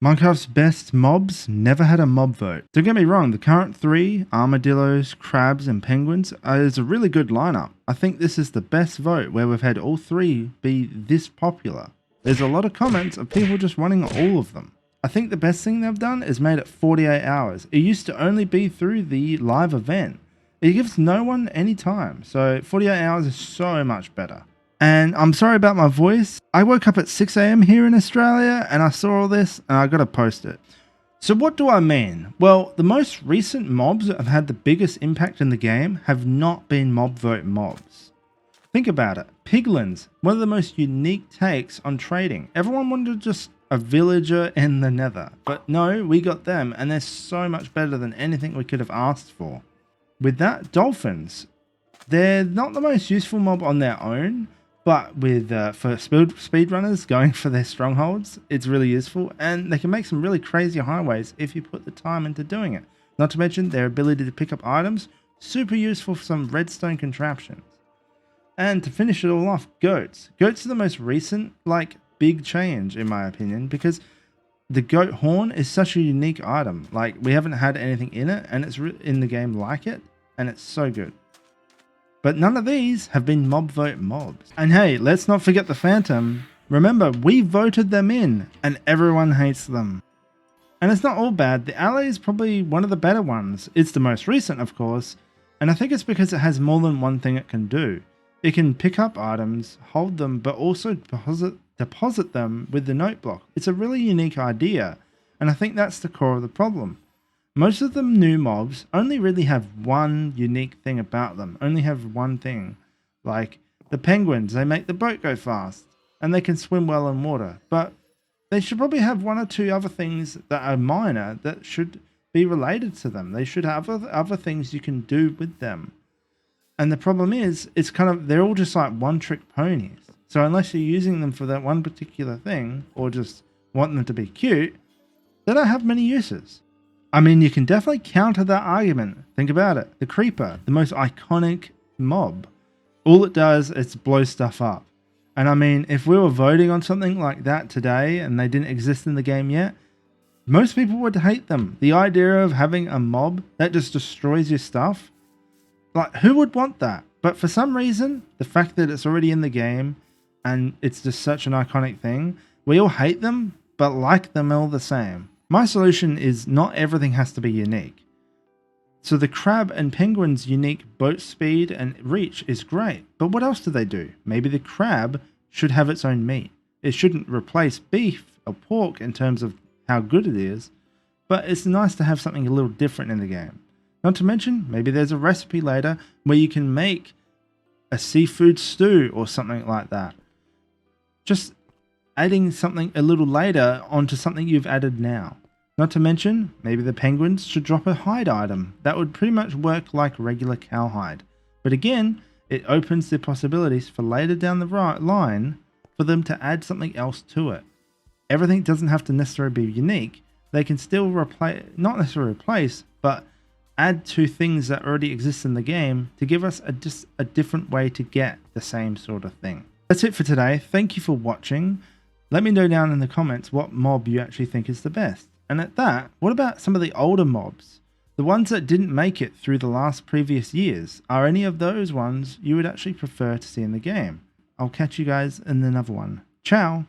Minecraft's best mobs never had a mob vote. Don't get me wrong, the current three, armadillos, crabs, and penguins, is a really good lineup. I think this is the best vote where we've had all three be this popular. There's a lot of comments of people just wanting all of them. I think the best thing they've done is made it 48 hours. It used to only be through the live event. It gives no one any time, so 48 hours is so much better. And I'm sorry about my voice. I woke up at 6 a.m. here in Australia and I saw all this and I gotta post it. So what do I mean? Well, the most recent mobs that have had the biggest impact in the game have not been mob vote mobs. Think about it. Piglins, one of the most unique takes on trading. Everyone wanted just a villager in the nether. But no, we got them and they're so much better than anything we could have asked for. With that, dolphins. They're not the most useful mob on their own, but with for speedrunners going for their strongholds, it's really useful, and they can make some really crazy highways if you put the time into doing it. Not to mention their ability to pick up items, super useful for some redstone contraptions. And to finish it all off, goats. Goats are the most recent, big change in my opinion, because the goat horn is such a unique item. Like, we haven't had anything in it, and it's in the game like it, and it's so good. But none of these have been mob vote mobs. And hey, let's not forget the Phantom. Remember, we voted them in, and everyone hates them. And it's not all bad. The Alley is probably one of the better ones. It's the most recent, of course, and I think it's because it has more than one thing it can do. It can pick up items, hold them, but also deposit them with the note block. It's a really unique idea, and I think that's the core of the problem. Most of the new mobs only really have one unique thing about them, only have one thing. Like the penguins, they make the boat go fast, and they can swim well in water, but they should probably have one or two other things that are minor that should be related to them. They should have other things you can do with them. And the problem is, they're all just like one-trick ponies. So unless you're using them for that one particular thing, or just want them to be cute, they don't have many uses. I mean, you can definitely counter that argument. Think about it. The Creeper, the most iconic mob. All it does is blow stuff up. And I mean, if we were voting on something like that today and they didn't exist in the game yet, most people would hate them. The idea of having a mob that just destroys your stuff, like, who would want that? But for some reason, the fact that it's already in the game and it's just such an iconic thing, we all hate them, but like them all the same. My solution is not everything has to be unique. So the crab and penguin's unique boat speed and reach is great, but what else do they do? Maybe the crab should have its own meat. It shouldn't replace beef or pork in terms of how good it is, but it's nice to have something a little different in the game. Not to mention, maybe there's a recipe later where you can make a seafood stew or something like that. Just adding something a little later onto something you've added now. Not to mention, maybe the penguins should drop a hide item. That would pretty much work like regular cowhide. But again, it opens the possibilities for later down the line for them to add something else to it. Everything doesn't have to necessarily be unique. They can still not necessarily replace, but add to things that already exist in the game to give us just a different way to get the same sort of thing. That's it for today. Thank you for watching. Let me know down in the comments what mob you actually think is the best. And at that, what about some of the older mobs? The ones that didn't make it through the previous years? Are any of those ones you would actually prefer to see in the game? I'll catch you guys in another one. Ciao!